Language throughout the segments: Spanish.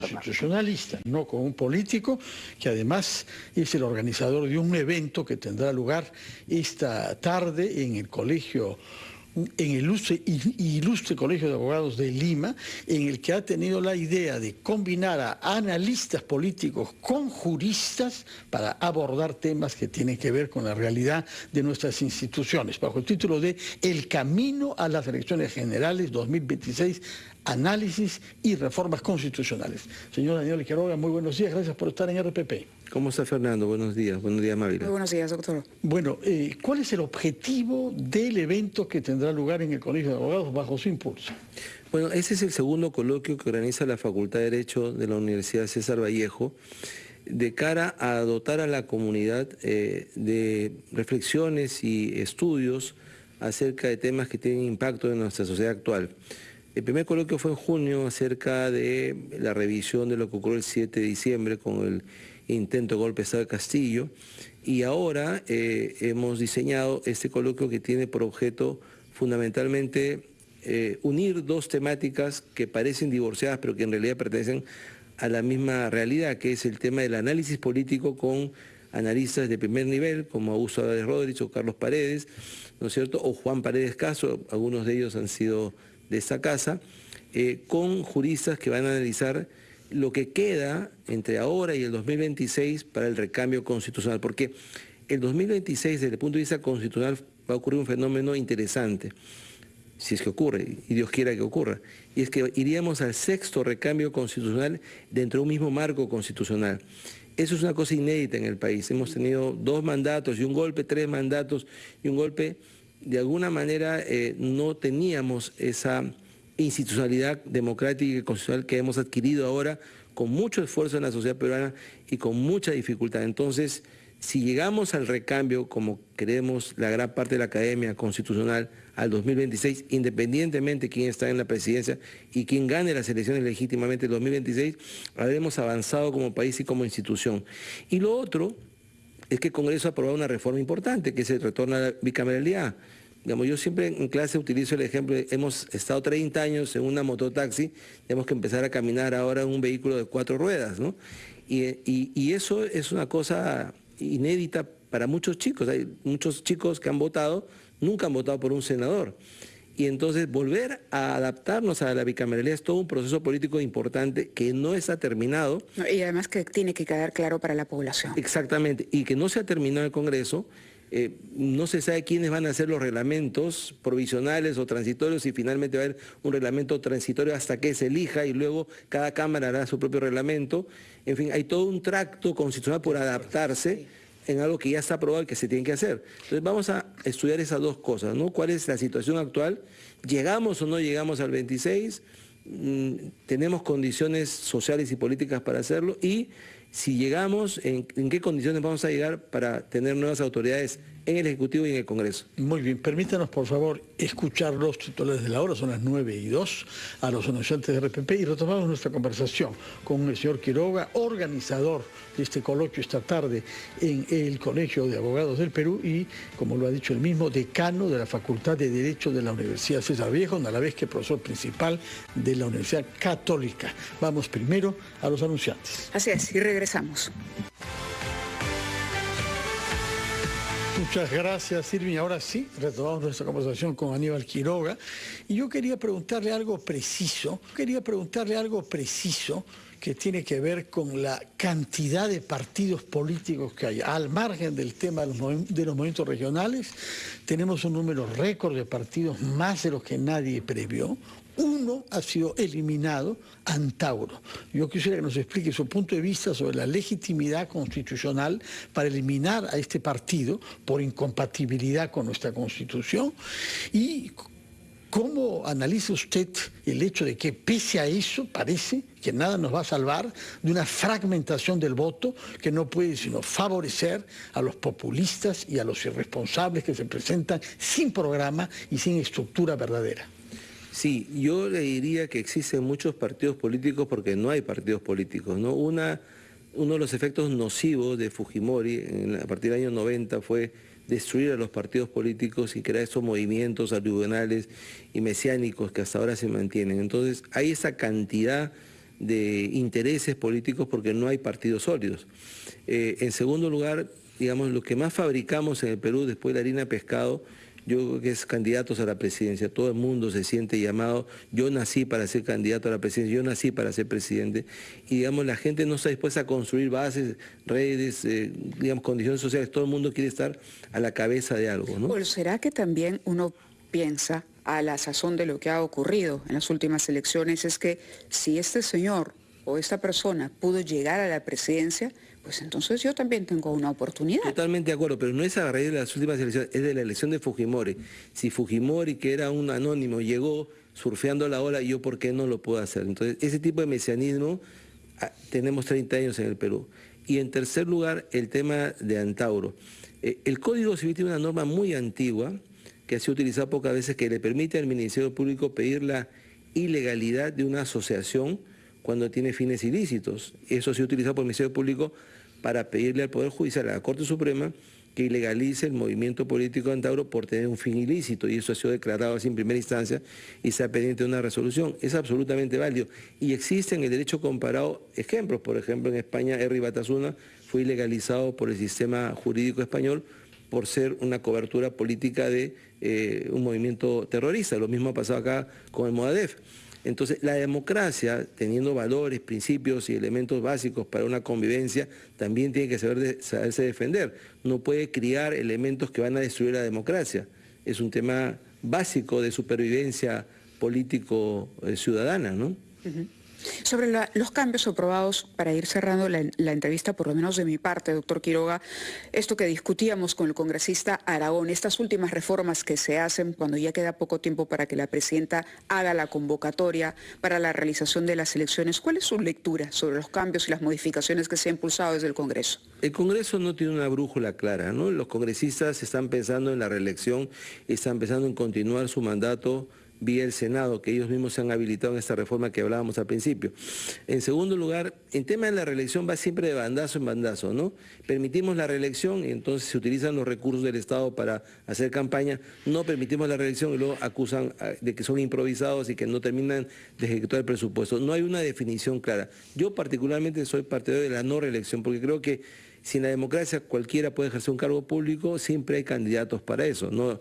constitucionalista, no con un político que además es el organizador de un evento que tendrá lugar esta tarde en el colegio, en el ilustre Colegio de Abogados de Lima, en el que ha tenido la idea de combinar a analistas políticos con juristas para abordar temas que tienen que ver con la realidad de nuestras instituciones, bajo el título de El camino a las elecciones generales 2026, análisis y reformas constitucionales. Señor Daniel Quiroga, muy buenos días, gracias por estar en RPP. ¿Cómo está Fernando? Buenos días, Mávila. Muy buenos días, doctor. Bueno, ¿cuál es el objetivo del evento que tendrá lugar en el Colegio de Abogados bajo su impulso? Bueno, ese es el segundo coloquio que organiza la Facultad de Derecho de la Universidad César Vallejo, de cara a dotar a la comunidad de reflexiones y estudios acerca de temas que tienen impacto en nuestra sociedad actual. El primer coloquio fue en junio acerca de la revisión de lo que ocurrió el 7 de diciembre con el intento de golpe de Estado de Castillo, y ahora hemos diseñado este coloquio que tiene por objeto fundamentalmente unir dos temáticas que parecen divorciadas pero que en realidad pertenecen a la misma realidad, que es el tema del análisis político con analistas de primer nivel como Augusto Álvarez Rodríguez o Carlos Paredes, ¿no es cierto?, o Juan Paredes Caso, algunos de ellos han sido de esta casa, con juristas que van a analizar lo que queda entre ahora y el 2026 para el recambio constitucional, porque el 2026 desde el punto de vista constitucional va a ocurrir un fenómeno interesante, si es que ocurre, y Dios quiera que ocurra, y es que iríamos al sexto recambio constitucional dentro de un mismo marco constitucional. Eso es una cosa inédita en el país. Hemos tenido 2 mandatos y un golpe, 3 mandatos y un golpe. De alguna manera no teníamos esa institucionalidad democrática y constitucional que hemos adquirido ahora con mucho esfuerzo en la sociedad peruana y con mucha dificultad. Entonces, si llegamos al recambio, como queremos la gran parte de la academia constitucional, al 2026, independientemente de quién está en la presidencia y quién gane las elecciones legítimamente el 2026, habremos avanzado como país y como institución. Y lo otro es que el Congreso ha aprobado una reforma importante, que es el retorno a la bicameralidad. Digamos, yo siempre en clase utilizo el ejemplo de hemos estado 30 años en una mototaxi, tenemos que empezar a caminar ahora en un vehículo de 4 ruedas, ¿no? Y eso es una cosa inédita para muchos chicos. Hay muchos chicos que han votado, nunca han votado por un senador. Y entonces volver a adaptarnos a la bicameralidad es todo un proceso político importante que no está terminado. Y además que tiene que quedar claro para la población. Exactamente, y que no se ha terminado el Congreso. No se sabe quiénes van a ser los reglamentos provisionales o transitorios, y finalmente va a haber un reglamento transitorio hasta que se elija y luego cada Cámara hará su propio reglamento. En fin, hay todo un tracto constitucional por adaptarse en algo que ya está aprobado y que se tiene que hacer. Entonces vamos a estudiar esas dos cosas, ¿no? ¿Cuál es la situación actual? ¿Llegamos o no llegamos al 26? ¿Tenemos condiciones sociales y políticas para hacerlo? Y si llegamos, ¿en qué condiciones vamos a llegar para tener nuevas autoridades en el Ejecutivo y en el Congreso? Muy bien, permítanos por favor escuchar los titulares de la hora, son las 9:02, a los anunciantes de RPP, y retomamos nuestra conversación con el señor Quiroga, organizador de este coloquio esta tarde en el Colegio de Abogados del Perú y, como lo ha dicho el mismo, decano de la Facultad de Derecho de la Universidad César Vallejo, a la vez que profesor principal de la Universidad Católica. Vamos primero a los anunciantes. Así es, y regresamos. Muchas gracias, Irving. Ahora sí, retomamos nuestra conversación con Aníbal Quiroga. Y yo quería preguntarle algo preciso. Que tiene que ver con la cantidad de partidos políticos que hay. Al margen del tema de los movimientos regionales, tenemos un número récord de partidos, más de los que nadie previó. Uno ha sido eliminado, Antauro. Yo quisiera que nos explique su punto de vista sobre la legitimidad constitucional para eliminar a este partido por incompatibilidad con nuestra Constitución, y ¿cómo analiza usted el hecho de que pese a eso parece que nada nos va a salvar de una fragmentación del voto que no puede sino favorecer a los populistas y a los irresponsables que se presentan sin programa y sin estructura verdadera? Sí, yo le diría que existen muchos partidos políticos porque no hay partidos políticos, ¿no? Uno de los efectos nocivos de Fujimori a partir del año 90 fue destruir a los partidos políticos y crear esos movimientos aluvionales y mesiánicos que hasta ahora se mantienen. Entonces hay esa cantidad de intereses políticos porque no hay partidos sólidos. En segundo lugar, digamos, lo que más fabricamos en el Perú después de la harina de pescado, yo creo que es candidatos a la presidencia. Todo el mundo se siente llamado. Yo nací para ser candidato a la presidencia, yo nací para ser presidente. Y digamos, la gente no está dispuesta a construir bases, redes, digamos, condiciones sociales. Todo el mundo quiere estar a la cabeza de algo, ¿no? ¿O será que también uno piensa, a la sazón de lo que ha ocurrido en las últimas elecciones, es que si este señor o esta persona pudo llegar a la presidencia, pues entonces yo también tengo una oportunidad? Totalmente de acuerdo, pero no es a raíz de las últimas elecciones, es de la elección de Fujimori. Si Fujimori, que era un anónimo, llegó surfeando la ola, yo por qué no lo puedo hacer. Entonces, ese tipo de mesianismo tenemos 30 años en el Perú. Y en tercer lugar, el tema de Antauro. El Código Civil tiene una norma muy antigua, que ha sido utilizada pocas veces, que le permite al Ministerio Público pedir la ilegalidad de una asociación cuando tiene fines ilícitos. Eso ha sido utilizado por el Ministerio Público para pedirle al Poder Judicial, a la Corte Suprema, que ilegalice el movimiento político de Antauro por tener un fin ilícito, y eso ha sido declarado así en primera instancia y está pendiente de una resolución. Es absolutamente válido. Y existen en el derecho comparado ejemplos. Por ejemplo, en España, Herri Batasuna fue ilegalizado por el sistema jurídico español por ser una cobertura política de un movimiento terrorista. Lo mismo ha pasado acá con el Modadef. Entonces, la democracia, teniendo valores, principios y elementos básicos para una convivencia, también tiene que saberse defender. No puede criar elementos que van a destruir la democracia. Es un tema básico de supervivencia político-ciudadana, ¿no? Uh-huh. Sobre los cambios aprobados, para ir cerrando la entrevista, por lo menos de mi parte, doctor Quiroga, esto que discutíamos con el congresista Aragón, estas últimas reformas que se hacen cuando ya queda poco tiempo para que la presidenta haga la convocatoria para la realización de las elecciones, ¿cuál es su lectura sobre los cambios y las modificaciones que se han impulsado desde el Congreso? El Congreso no tiene una brújula clara, ¿no? Los congresistas están pensando en la reelección, están pensando en continuar su mandato vía el Senado, que ellos mismos se han habilitado en esta reforma que hablábamos al principio. En segundo lugar, el tema de la reelección va siempre de bandazo en bandazo, ¿no? Permitimos la reelección y entonces se utilizan los recursos del Estado para hacer campaña, no permitimos la reelección y luego acusan de que son improvisados y que no terminan de ejecutar el presupuesto. No hay una definición clara. Yo particularmente soy partidario de la no reelección, porque creo que si en la democracia cualquiera puede ejercer un cargo público, siempre hay candidatos para eso, ¿no?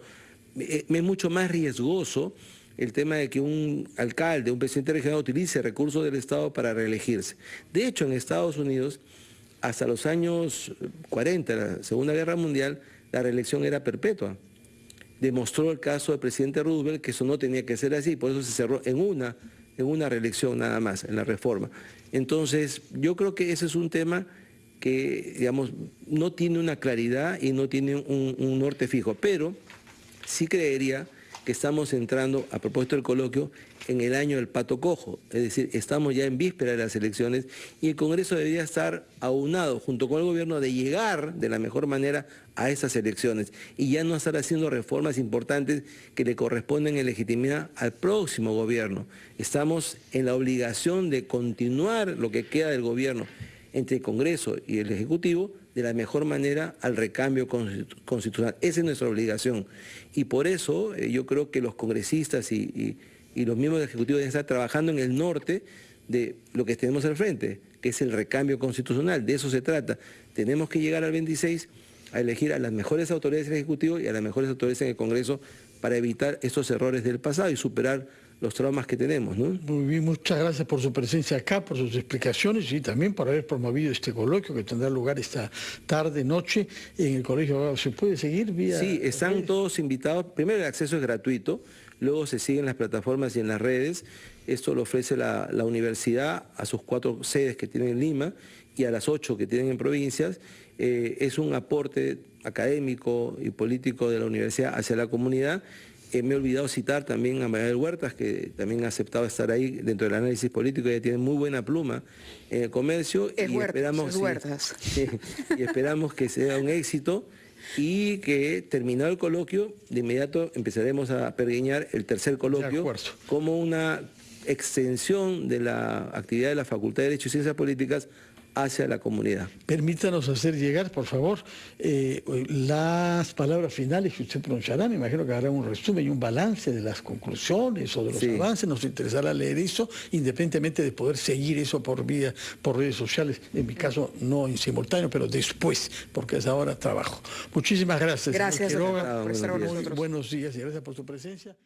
Es mucho más riesgoso el tema de que un alcalde, un presidente regional utilice recursos del Estado para reelegirse. De hecho, en Estados Unidos, hasta los años 40, la Segunda Guerra Mundial, la reelección era perpetua. Demostró el caso del presidente Roosevelt que eso no tenía que ser así, por eso se cerró en una reelección nada más, en la reforma. Entonces, yo creo que ese es un tema que, digamos, no tiene una claridad y no tiene un norte fijo, pero sí creería que estamos entrando, a propósito del coloquio, en el año del pato cojo, es decir, estamos ya en víspera de las elecciones y el Congreso debería estar aunado junto con el gobierno de llegar de la mejor manera a esas elecciones y ya no estar haciendo reformas importantes que le corresponden en legitimidad al próximo gobierno. Estamos en la obligación de continuar lo que queda del gobierno entre el Congreso y el Ejecutivo de la mejor manera al recambio constitucional. Esa es nuestra obligación. Y por eso yo creo que los congresistas y los miembros del Ejecutivo deben estar trabajando en el norte de lo que tenemos al frente, que es el recambio constitucional. De eso se trata. Tenemos que llegar al 26 a elegir a las mejores autoridades del Ejecutivo y a las mejores autoridades en el Congreso para evitar estos errores del pasado y superar los traumas que tenemos, ¿no? Muy bien, muchas gracias por su presencia acá, por sus explicaciones y también por haber promovido este coloquio que tendrá lugar esta tarde, noche en el Colegio de Abogados. ¿Se puede seguir vía...? Sí, están todos invitados. Primero, el acceso es gratuito, luego se sigue en las plataformas y en las redes. Esto lo ofrece la universidad a sus 4 sedes que tienen en Lima y a las 8 que tienen en provincias. Es un aporte académico y político de la universidad hacia la comunidad. Me he olvidado citar también a Manuel Huertas, que también ha aceptado estar ahí dentro del análisis político. Ella tiene muy buena pluma en el comercio. Huertas. Y esperamos que sea un éxito y que terminado el coloquio, de inmediato empezaremos a pergeñar el tercer coloquio como una extensión de la actividad de la Facultad de Derecho y Ciencias Políticas hacia la comunidad. Permítanos hacer llegar, por favor, las palabras finales que usted pronunciará. Me imagino que hará un resumen y un balance de las conclusiones o de los avances. Nos interesará leer eso, independientemente de poder seguir eso por redes sociales. En mi caso, no en simultáneo, pero después, porque es ahora trabajo. Muchísimas gracias. Gracias, señor Quiroga. por estar con nosotros. Buenos días y gracias por su presencia.